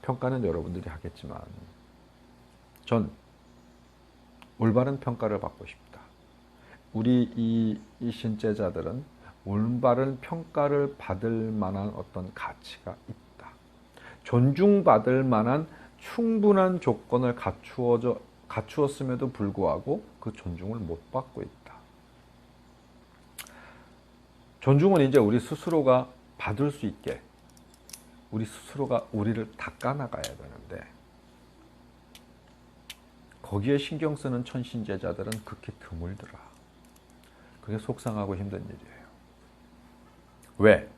평가는 여러분들이 하겠지만 전 올바른 평가를 받고 싶다. 우리 이 신제자들은 올바른 평가를 받을 만한 어떤 가치가 있다. 존중받을 만한 충분한 조건을 갖추었음에도 불구하고 그 존중을 못 받고 있다. 존중은 이제 우리 스스로가 받을 수 있게 우리 스스로가 우리를 닦아나가야 되는데 거기에 신경 쓰는 천신제자들은 극히 드물더라. 그게 속상하고 힘든 일이에요. 왜?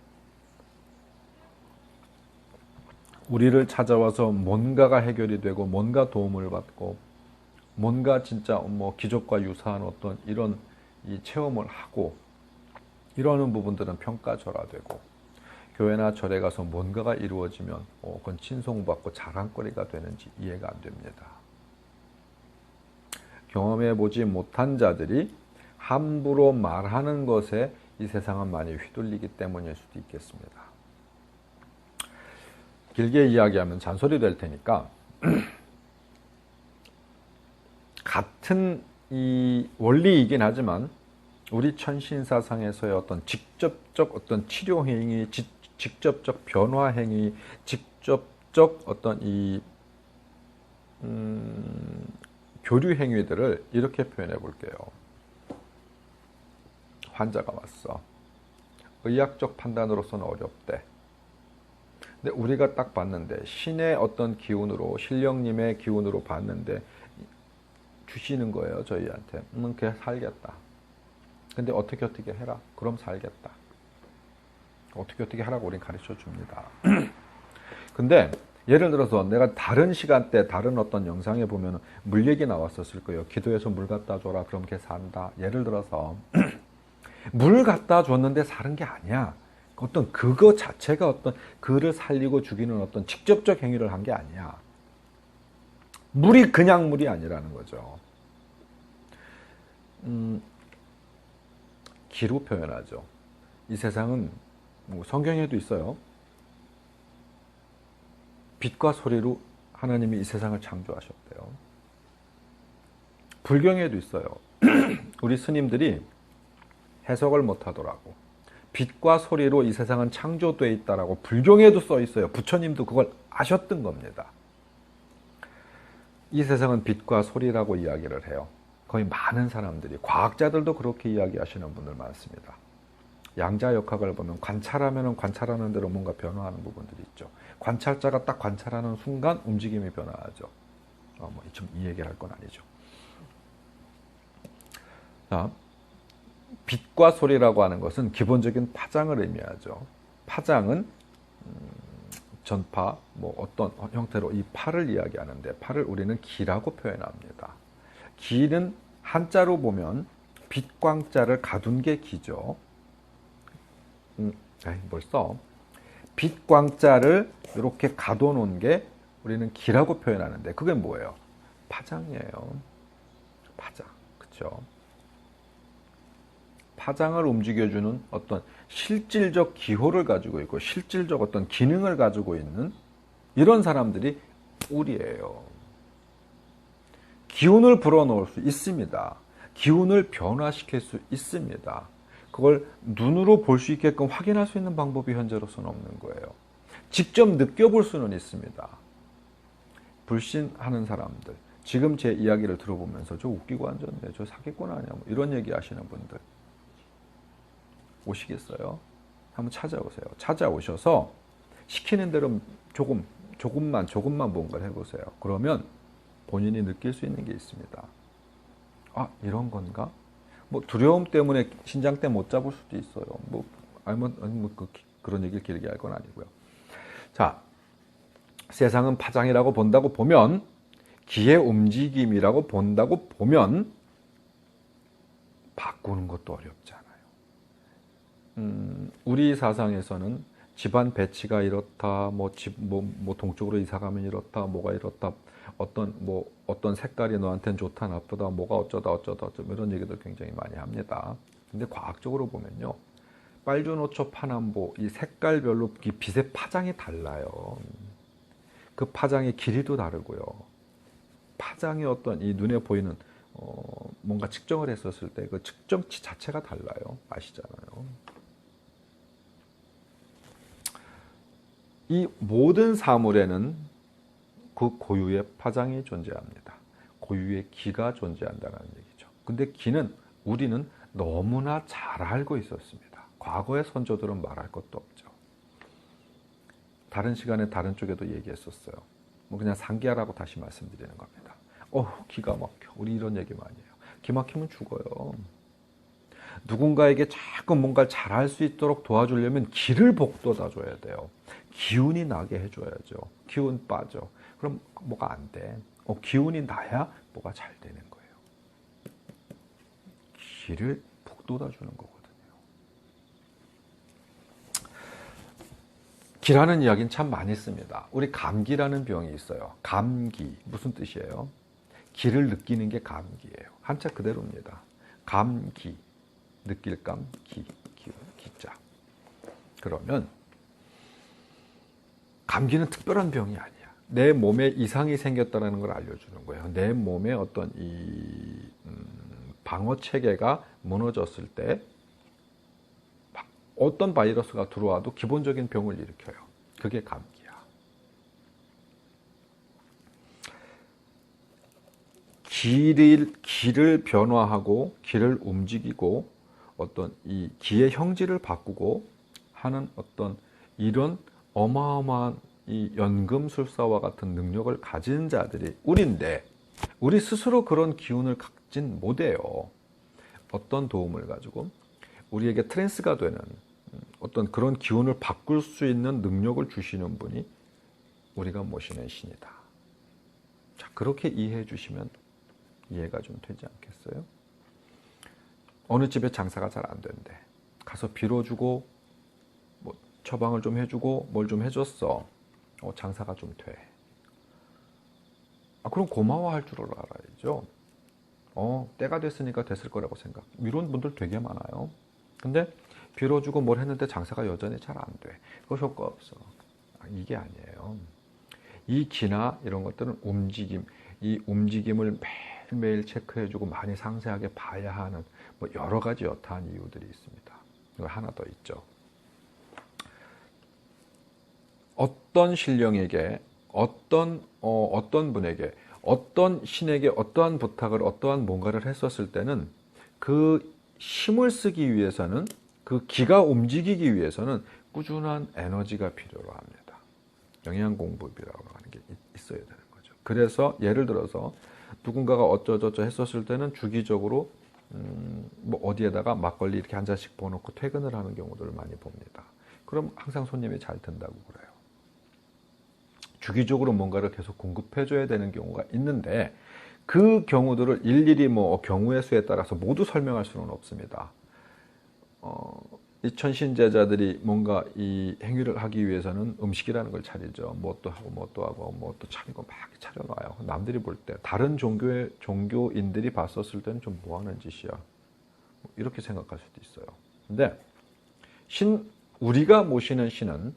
우리를 찾아와서 뭔가가 해결이 되고 뭔가 도움을 받고 뭔가 진짜 뭐 기적과 유사한 어떤 이런 이 체험을 하고 이러는 부분들은 평가절하되고 교회나 절에 가서 뭔가가 이루어지면 그건 칭송받고 자랑거리가 되는지 이해가 안 됩니다. 경험해보지 못한 자들이 함부로 말하는 것에 이 세상은 많이 휘둘리기 때문일 수도 있겠습니다. 길게 이야기하면 잔소리 될 테니까 같은 이 원리이긴 하지만 우리 천신사상에서의 어떤 직접적 어떤 치료 행위, 직접적 변화 행위, 직접적 어떤 이 교류 행위들을 이렇게 표현해 볼게요. 환자가 왔어. 의학적 판단으로서는 어렵대. 근데 우리가 딱 봤는데 신의 어떤 기운으로 신령님의 기운으로 봤는데 주시는 거예요. 저희한테. 걔 살겠다. 근데 어떻게 해라. 그럼 살겠다. 어떻게 하라고 우린 가르쳐 줍니다. 근데 예를 들어서 내가 다른 시간대 다른 어떤 영상에 보면 물 얘기 나왔었을 거예요. 기도해서 물 갖다 줘라. 그럼 걔 산다. 예를 들어서 물 갖다 줬는데 사는 게 아니야. 어떤 그거 자체가 어떤 그를 살리고 죽이는 어떤 직접적 행위를 한 게 아니야. 물이 그냥 물이 아니라는 거죠. 기로 표현하죠. 이 세상은 뭐 성경에도 있어요. 빛과 소리로 하나님이 이 세상을 창조하셨대요. 불경에도 있어요. 우리 스님들이 해석을 못하더라고. 빛과 소리로 이 세상은 창조되어 있다라고 불경에도 써 있어요. 부처님도 그걸 아셨던 겁니다. 이 세상은 빛과 소리라고 이야기를 해요. 거의 많은 사람들이, 과학자들도 그렇게 이야기하시는 분들 많습니다. 양자역학을 보면 관찰하면 관찰하는 대로 뭔가 변화하는 부분들이 있죠. 관찰자가 딱 관찰하는 순간 움직임이 변화하죠. 좀 이 얘기를 할 건 아니죠. 자, 빛과 소리라고 하는 것은 기본적인 파장을 의미하죠. 파장은 전파, 뭐 어떤 형태로 이 파를 이야기하는데 파를 우리는 기라고 표현합니다. 기는 한자로 보면 빛광자를 가둔 게 기죠. 벌써 빛광자를 이렇게 가둬놓은 게 우리는 기라고 표현하는데 그게 뭐예요? 파장이에요. 파장, 그렇죠? 파장을 움직여주는 어떤 실질적 기호를 가지고 있고 실질적 어떤 기능을 가지고 있는 이런 사람들이 우리예요. 기운을 불어넣을 수 있습니다. 기운을 변화시킬 수 있습니다. 그걸 눈으로 볼 수 있게끔 확인할 수 있는 방법이 현재로서는 없는 거예요. 직접 느껴볼 수는 있습니다. 불신하는 사람들, 지금 제 이야기를 들어보면서 저 웃기고 앉았네, 저 사기꾼 아니야, 뭐 이런 얘기 하시는 분들 오시겠어요? 한번 찾아오세요. 찾아오셔서 시키는 대로 조금만 뭔가를 해보세요. 그러면 본인이 느낄 수 있는 게 있습니다. 아, 이런 건가? 뭐 두려움 때문에 신장대 못 잡을 수도 있어요. 그런 얘기를 길게 할 건 아니고요. 자, 세상은 파장이라고 본다고 보면, 기의 움직임이라고 본다고 보면 바꾸는 것도 어렵지 않아요. 우리 사상에서는 집안 배치가 이렇다, 뭐 동쪽으로 이사 가면 이렇다, 뭐가 이렇다, 어떤 색깔이 너한테는 좋다, 나쁘다, 뭐가 어쩌다 이런 얘기도 굉장히 많이 합니다. 근데 과학적으로 보면요, 빨주노초 파남보 이 색깔별로 이 빛의 파장이 달라요. 그 파장의 길이도 다르고요. 파장의 어떤 이 눈에 보이는 뭔가 측정을 했었을 때 그 측정치 자체가 달라요. 아시잖아요. 이 모든 사물에는 그 고유의 파장이 존재합니다. 고유의 기가 존재한다는 얘기죠. 근데 기는 우리는 너무나 잘 알고 있었습니다. 과거의 선조들은 말할 것도 없죠. 다른 시간에 다른 쪽에도 얘기했었어요. 뭐 그냥 상기하라고 다시 말씀드리는 겁니다. 기가 막혀. 우리 이런 얘기 많이 해요. 기 막히면 죽어요. 누군가에게 자꾸 뭔가를 잘할 수 있도록 도와주려면 기를 북돋아 줘야 돼요. 기운이 나게 해줘야죠. 기운 빠져. 그럼 뭐가 안 돼. 기운이 나야 뭐가 잘 되는 거예요. 기를 북돋아 주는 거거든요. 기라는 이야기는 참 많이 씁니다. 우리 감기라는 병이 있어요. 감기. 무슨 뜻이에요? 기를 느끼는 게 감기예요. 한자 그대로입니다. 감기. 느낄 감, 기자. 그러면 감기는 특별한 병이 아니야. 내 몸에 이상이 생겼다는 걸 알려주는 거예요. 내 몸에 어떤 이 방어 체계가 무너졌을 때 어떤 바이러스가 들어와도 기본적인 병을 일으켜요. 그게 감기야. 기를 변화하고 기를 움직이고 어떤 이 기의 형질을 바꾸고 하는 어떤 이런 어마어마한 이 연금술사와 같은 능력을 가진 자들이 우리인데 우리 스스로 그런 기운을 갖진 못해요. 어떤 도움을 가지고 우리에게 트랜스가 되는 어떤 그런 기운을 바꿀 수 있는 능력을 주시는 분이 우리가 모시는 신이다. 자, 그렇게 이해해 주시면 이해가 좀 되지 않겠어요? 어느 집에 장사가 잘 안 된대. 가서 빌어주고 뭐 처방을 좀 해주고 뭘 좀 해줬어. 장사가 좀 돼. 그럼 고마워할 줄 알아야죠. 때가 됐으니까 됐을 거라고 생각. 이런 분들 되게 많아요. 근데 빌어주고 뭘 했는데 장사가 여전히 잘 안 돼. 그거 효과 없어. 이게 아니에요. 이 기나 이런 것들은 움직임, 이 움직임을 매일매일 체크해주고 많이 상세하게 봐야 하는 뭐 여러 가지 여타한 이유들이 있습니다. 이거 하나 더 있죠. 어떤 신령에게, 어떤 분에게, 어떤 신에게 어떠한 부탁을, 어떠한 뭔가를 했었을 때는 그 힘을 쓰기 위해서는, 그 기가 움직이기 위해서는 꾸준한 에너지가 필요로 합니다. 영양공급이라고 하는 게 있어야 되는 거죠. 그래서 예를 들어서 누군가가 어쩌저쩌 했었을 때는 주기적으로 뭐 어디에다가 막걸리 이렇게 한 잔씩 부어놓고 퇴근을 하는 경우들을 많이 봅니다. 그럼 항상 손님이 잘 든다고 그래요. 주기적으로 뭔가를 계속 공급해줘야 되는 경우가 있는데 그 경우들을 일일이 뭐 경우의 수에 따라서 모두 설명할 수는 없습니다. 이 천신제자들이 뭔가 이 행위를 하기 위해서는 음식이라는 걸 차리죠. 뭣도 하고 뭣도 하고 뭣도 차리고 막 차려놔요. 남들이 볼 때 다른 종교인들이 봤었을 때는 좀 뭐 하는 짓이야. 이렇게 생각할 수도 있어요. 근데 우리가 모시는 신은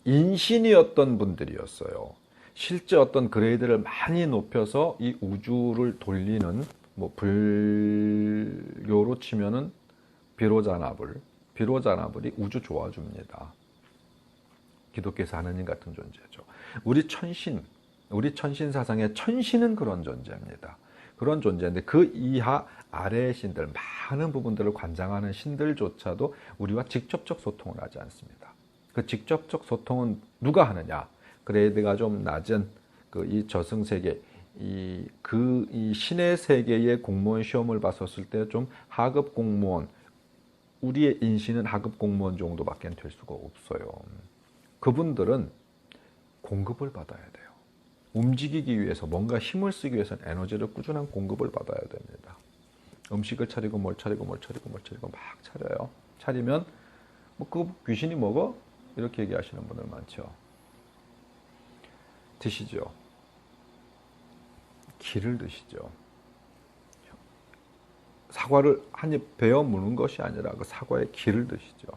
인신이었던 분들이었어요. 실제 어떤 그레이드를 많이 높여서 이 우주를 돌리는 뭐 불교로 치면은 비로자나불이 우주 도와줍니다. 기독교에서 하느님 같은 존재죠. 우리 천신 사상의 천신은 그런 존재입니다. 그런 존재인데 그 이하 아래의 신들, 많은 부분들을 관장하는 신들조차도 우리와 직접적 소통을 하지 않습니다. 그 직접적 소통은 누가 하느냐? 그레이드가 좀 낮은 이 저승세계, 이 신의 세계의 공무원 시험을 봤었을 때 좀 하급 공무원, 우리의 인신은 하급 공무원 정도밖에 될 수가 없어요. 그분들은 공급을 받아야 돼요. 움직이기 위해서 뭔가 힘을 쓰기 위해서는 에너지를 꾸준한 공급을 받아야 됩니다. 음식을 차리고 뭘 차리고 막 차려요. 차리면 뭐 그 귀신이 먹어? 이렇게 얘기하시는 분들 많죠. 드시죠. 기를 드시죠. 사과를 한 입 베어 무는 것이 아니라 그 사과의 기를 드시죠.